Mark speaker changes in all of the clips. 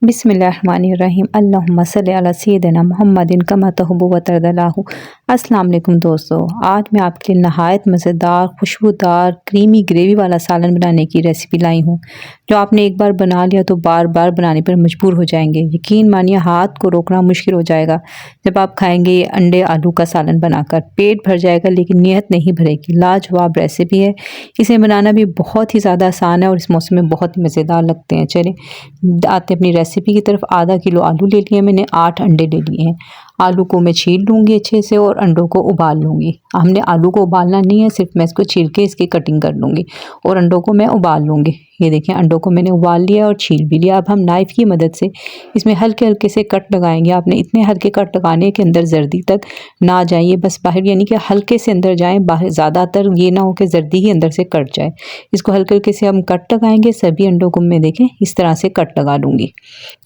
Speaker 1: बिस्मिल्लाहिर्रहमानिर्रहीम अल्लाहुम्मा सल्ली अला सय्यिदिना मुहम्मदिन कमा तुहिब्बु व तर्दल्लाहु। अस्सलाम वालेकुम दोस्तों, आज मैं आपके लिए नहायत मज़ेदार खुशबूदार क्रीमी ग्रेवी वाला सालन बनाने की रेसिपी लाई हूँ, जो आपने एक बार बना लिया तो बार बार बनाने पर मजबूर हो जाएंगे। यकीन मानिए हाथ को रोकना मुश्किल हो जाएगा जब आप खाएंगे ये अंडे आलू का सालन बनाकर। पेट भर जाएगा लेकिन नीयत नहीं भरेगी। लाजवाब रेसिपी है, इसे बनाना भी बहुत ही ज़्यादा आसान है और इस मौसम में बहुत ही मज़ेदार लगते हैं। चलें आते अपनी रेसिपी की तरफ। आधा किलो आलू ले लिए मैंने, 8 अंडे ले लिए हैं। आलू को मैं छील लूँगी अच्छे से और अंडों को उबाल लूँगी। हमने आलू को उबालना नहीं है, सिर्फ मैं इसको छील के इसकी कटिंग कर लूँगी और अंडों को मैं उबाल लूँगी। ये देखिए अंडों को मैंने उबाल लिया और छील भी लिया। अब हम नाइफ़ की मदद से इसमें हल्के हल्के से कट लगाएंगे। आपने इतने हल्के कट लगाने के अंदर जर्दी तक ना जाइए, बस बाहर यानी कि हल्के से अंदर जाएँ, बाहर ज़्यादातर ये ना हो कि जर्दी ही अंदर से कट जाए। इसको हल्के हल्के से हम कट लगाएंगे। सभी अंडों को मैं देखें इस तरह से कट लगा लूँगी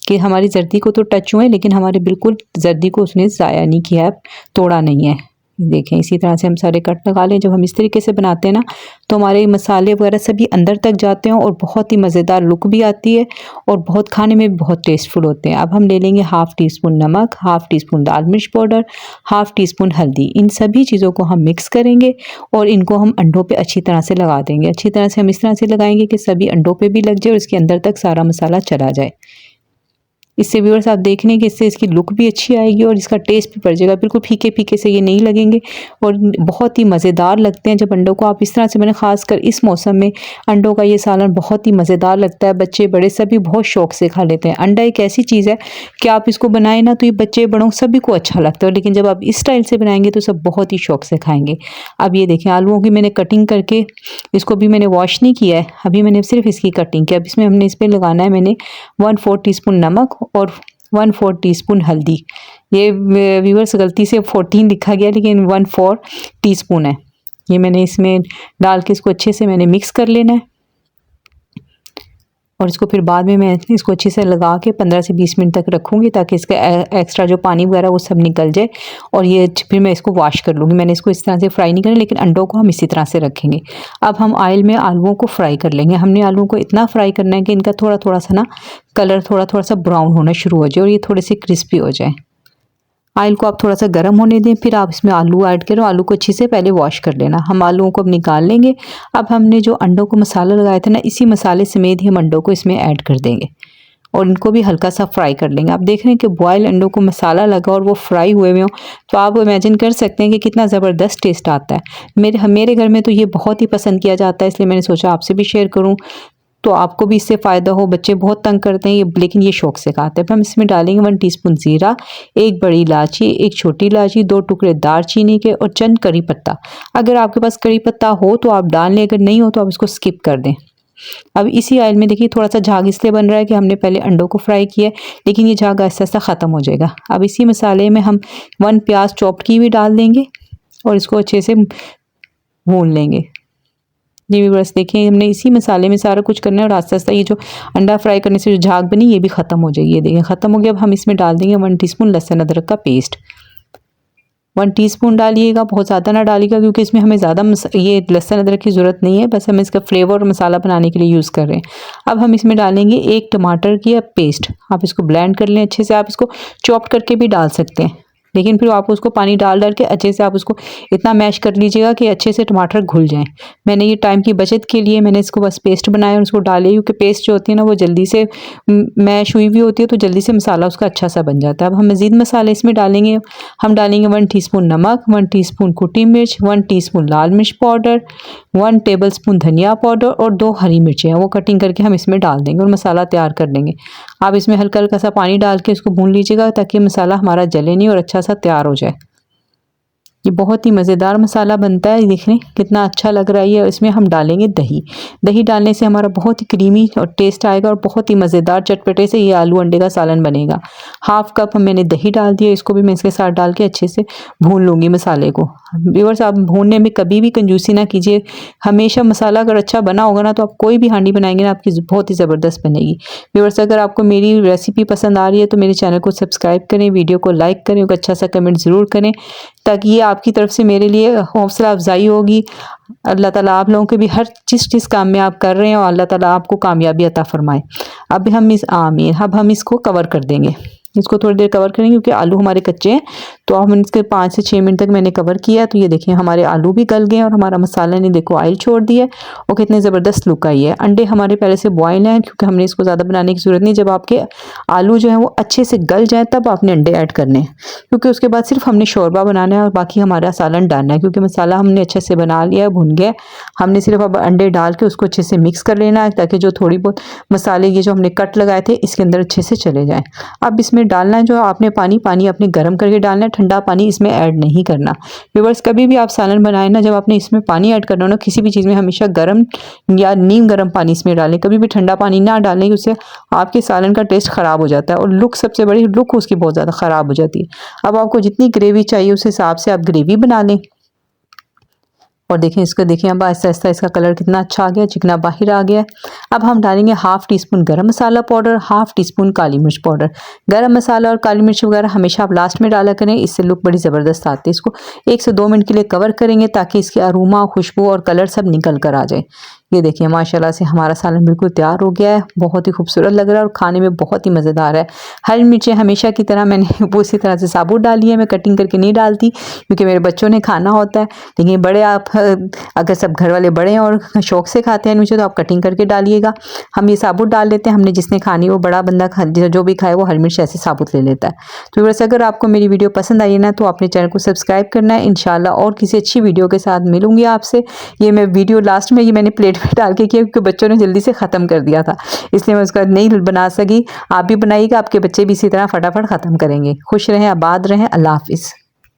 Speaker 1: कि हमारी जर्दी को तो टच हुए लेकिन हमारे बिल्कुल जर्दी को उसने ज़ाया नहीं किया है, तोड़ा नहीं है। देखें इसी तरह से हम सारे कट लगा लें। जब हम इस तरीके से बनाते हैं ना तो हमारे मसाले वगैरह सभी अंदर तक जाते हैं और बहुत ही मज़ेदार लुक भी आती है और बहुत खाने में भी बहुत टेस्टफुल होते हैं। अब हम ले लेंगे हाफ़ टी स्पून नमक, हाफ़ टी स्पून लाल मिर्च पाउडर, हाफ़ टी स्पून हल्दी। इन सभी चीज़ों को हम मिक्स करेंगे और इनको हम अंडों पे अच्छी तरह से लगा देंगे। अच्छी तरह से हम इस तरह से लगाएंगे कि सभी अंडों पे भी लग जाए और इसके अंदर तक सारा मसाला चला जाए। इससे व्यूअर्स आप देख लें कि इससे इसकी लुक भी अच्छी आएगी और इसका टेस्ट भी बढ़ जाएगा। बिल्कुल फीके फीके से ये नहीं लगेंगे और बहुत ही मज़ेदार लगते हैं जब अंडों को आप इस तरह से बने। ख़ासकर इस मौसम में अंडों का ये सालन बहुत ही मज़ेदार लगता है। बच्चे बड़े सभी बहुत शौक़ से खा लेते हैं। अंडा एक ऐसी चीज़ है कि आप इसको बनाएं ना तो ये बच्चे बड़ों सभी को अच्छा लगता है, लेकिन जब आप इस स्टाइल से बनाएंगे तो सब बहुत ही शौक़ से खाएँगे। अब ये देखें आलूओं की मैंने कटिंग करके, इसको भी मैंने वॉश नहीं किया है, अभी मैंने सिर्फ इसकी कटिंग की। अब इसमें हमने इस पर लगाना है मैंने 1/4 टीस्पून नमक और 1/4 टीस्पून हल्दी। ये व्यूअर्स गलती से 14 लिखा गया लेकिन 1/4 टीस्पून है। ये मैंने इसमें डाल के इसको अच्छे से मैंने मिक्स कर लेना है और इसको फिर बाद में मैं इसको अच्छे से लगा के 15 से 20 मिनट तक रखूँगी ताकि इसका एक्स्ट्रा जो पानी वगैरह वो सब निकल जाए और ये फिर मैं इसको वॉश कर लूँगी। मैंने इसको इस तरह से फ्राई नहीं करना लेकिन अंडों को हम इसी तरह से रखेंगे। अब हम ऑयल में आलूओं को फ्राई कर लेंगे। हमने आलूओं को इतना फ्राई करना है कि इनका थोड़ा थोड़ा सा ना कलर थोड़ा थोड़ा सा ब्राउन होना शुरू हो जाए और ये थोड़े से क्रिस्पी हो जाए। ऑयल को आप थोड़ा सा गर्म होने दें, फिर आप इसमें आलू ऐड करो। आलू को अच्छे से पहले वॉश कर लेना। हम आलूओं को अब निकाल लेंगे। अब हमने जो अंडों को मसाला लगाया था ना, इसी मसाले समेत ही हम अंडों को इसमें ऐड कर देंगे और इनको भी हल्का सा फ्राई कर लेंगे। आप देख रहे हैं कि बॉयल अंडों को मसाला लगा और वो फ्राई हुए हुए हों तो आप इमेजिन कर सकते हैं कि कितना ज़बरदस्त टेस्ट आता है। मेरे घर में तो ये बहुत ही पसंद किया जाता है, इसलिए मैंने सोचा आपसे भी शेयर करूँ तो आपको भी इससे फ़ायदा हो। बच्चे बहुत तंग करते हैं ये, लेकिन ये शौक़ से खाते हैं। फिर हम इसमें डालेंगे 1 टीस्पून ज़ीरा, 1 बड़ी इलायची, 1 छोटी इलायची, 2 टुकड़े दालचीनी के और चंद करी पत्ता। अगर आपके पास करी पत्ता हो तो आप डाल लें, अगर नहीं हो तो आप इसको स्किप कर दें। अब इसी ऑयल में देखिए थोड़ा सा झाग इसलिए बन रहा है कि हमने पहले अंडों को फ्राई किया है, लेकिन ये झाग आहिस्ता आहिस्ता ख़त्म हो जाएगा। अब इसी मसाले में हम 1 प्याज चॉप्ड की भी डाल देंगे और इसको अच्छे से भून लेंगे। जी व्यूअर्स देखिए हमने इसी मसाले में सारा कुछ करना है और आस्ता आस्ता ये जो अंडा फ्राई करने से जो झाग बनी ये भी ख़त्म हो जाएगी। ये देखिए ख़त्म हो गया। अब हम इसमें डाल देंगे 1 टीस्पून लहसुन अदरक का पेस्ट। 1 टीस्पून डालिएगा, बहुत ज़्यादा ना डालिएगा क्योंकि इसमें हमें ज़्यादा ये लहसुन अदरक की ज़रूरत नहीं है, बस हम इसका फ्लेवर और मसाला बनाने के लिए यूज़ कर रहे हैं। अब हम इसमें डालेंगे 1 टमाटर की पेस्ट। आप इसको ब्लेंड कर लें अच्छे से। आप इसको चॉप करके भी डाल सकते हैं, लेकिन फिर आप उसको पानी डाल के अच्छे से आप उसको इतना मैश कर लीजिएगा कि अच्छे से टमाटर घुल जाएं। मैंने ये टाइम की बचत के लिए मैंने इसको बस पेस्ट बनाया और उसको डाले, क्योंकि पेस्ट जो होती है ना वो जल्दी से मैश हुई हुई होती है तो जल्दी से मसाला उसका अच्छा सा बन जाता है। अब हम मज़ीद मसाले इसमें डालेंगे। हम डालेंगे 1 टीस्पून नमक, 1 टीस्पून कुटी मिर्च, 1 टीस्पून लाल मिर्च पाउडर, 1 टेबलस्पून धनिया पाउडर और 2 हरी मिर्चें हैं वो कटिंग करके हम इसमें डाल देंगे और मसाला तैयार कर लेंगे। आप इसमें हल्का हल्का सा पानी डाल के इसको भून लीजिएगा ताकि मसाला हमारा जले नहीं और अच्छा सा तैयार हो जाए। ये बहुत ही मज़ेदार मसाला बनता है। देख लें कितना अच्छा लग रहा है ये। इसमें हम डालेंगे दही। दही डालने से हमारा बहुत ही क्रीमी और टेस्ट आएगा और बहुत ही मज़ेदार चटपटे से ये आलू अंडे का सालन बनेगा। हाफ़ कप मैंने दही डाल दिया, इसको भी मैं इसके साथ डाल के अच्छे से भून लूँगी मसाले को। व्यूअर्स आप भूनने में कभी भी कंजूसी ना कीजिए। हमेशा मसाला अगर अच्छा बना होगा ना तो आप कोई भी हांडी बनाएंगे ना आपकी बहुत ही ज़बरदस्त बनेगी। व्यूअर्स अगर आपको मेरी रेसिपी पसंद आ रही है तो मेरे चैनल को सब्सक्राइब करें, वीडियो को लाइक करें और अच्छा सा कमेंट ज़रूर करें ताकि ये आपकी तरफ से मेरे लिए हौसला अफजाई होगी। अल्लाह ताला आप लोगों के भी हर जिस काम में आप कर रहे हैं और अल्लाह ताला आपको कामयाबी अता फरमाए। अब हम इसको कवर कर देंगे, इसको थोड़ी देर कवर करेंगे क्योंकि आलू हमारे कच्चे हैं। तो हम इसके 5 से 6 मिनट तक मैंने कवर किया। तो ये देखिए हमारे आलू भी गल गए और हमारा मसाला ने देखो ऑयल छोड़ दिया और कितने ज़बरदस्त लुक आई है। अंडे हमारे पहले से बॉयल हैं क्योंकि हमने इसको ज़्यादा बनाने की ज़रूरत नहीं। जब आपके आलू जो है वो अच्छे से गल जाए तब आपने अंडे ऐड करने हैं, क्योंकि उसके बाद सिर्फ हमने शोरबा बनाना है और बाकी हमारा सालन डालना है। क्योंकि मसाला हमने अच्छे से बना लिया, भुन गया, हमने सिर्फ अब अंडे डाल के उसको अच्छे से मिक्स कर लेना है ताकि जो थोड़ी बहुत मसाले ये जो हमने कट लगाए थे इसके अंदर अच्छे से चले जाएँ। अब इसमें डालना है जो आपने पानी अपने गर्म करके डालना है, ठंडा पानी इसमें ऐड नहीं करना। व्यूअर्स कभी भी आप सालन बनाएं ना, जब आपने इसमें पानी ऐड करना हो ना किसी भी चीज़ में, हमेशा गर्म या नीम गर्म पानी इसमें डालें, कभी भी ठंडा पानी ना डालें, उससे आपके सालन का टेस्ट ख़राब हो जाता है और लुक, सबसे बड़ी लुक उसकी बहुत ज़्यादा ख़राब हो जाती है। अब आपको जितनी ग्रेवी चाहिए उस हिसाब से आप ग्रेवी बना लें। और देखें इसको, देखिए अब आहिस्ता आहिस्ता इसका कलर कितना अच्छा आ गया, चिकना बाहर आ गया है। अब हम डालेंगे हाफ़ टी स्पून गरम मसाला पाउडर, हाफ़ टी स्पून काली मिर्च पाउडर। गरम मसाला और काली मिर्च वगैरह हमेशा आप लास्ट में डाला करें, इससे लुक बड़ी ज़बरदस्त आती है। इसको 1 से 2 मिनट के लिए कवर करेंगे ताकि इसके अरोमा, खुशबू और कलर सब निकल कर आ जाए। ये देखिए माशाल्लाह से हमारा सालन बिल्कुल तैयार हो गया है, बहुत ही खूबसूरत लग रहा है और खाने में बहुत ही मज़ेदार है। हरी मिर्चें हमेशा की तरह मैंने वो इसी तरह से साबुत डाली है, मैं कटिंग करके नहीं डालती क्योंकि मेरे बच्चों ने खाना होता है। लेकिन बड़े आप अगर सब घर वाले बड़े हैं और शौक से खाते हैं मिर्चें तो आप कटिंग करके डालिएगा। हम ये साबुत डाल लेते हैं, हमने जिसने खानी वो बड़ा बंदा जो भी खाए वो हरी मिर्च ऐसे साबुत ले लेता है। तो वैसे अगर आपको मेरी वीडियो पसंद आई है ना तो अपने चैनल को सब्सक्राइब करना है। इंशाल्लाह और किसी अच्छी वीडियो के साथ मिलूंगी आपसे। ये मैं वीडियो लास्ट में ये मैंने प्लेट में डाल के किया क्योंकि बच्चों ने जल्दी से ख़त्म कर दिया था, इसलिए मैं उसका नहीं बना सकी। आप भी बनाइएगा, आपके बच्चे भी इसी तरह फटाफट ख़त्म करेंगे। खुश रहें, आबाद रहें, अल्लाह हाफिज़।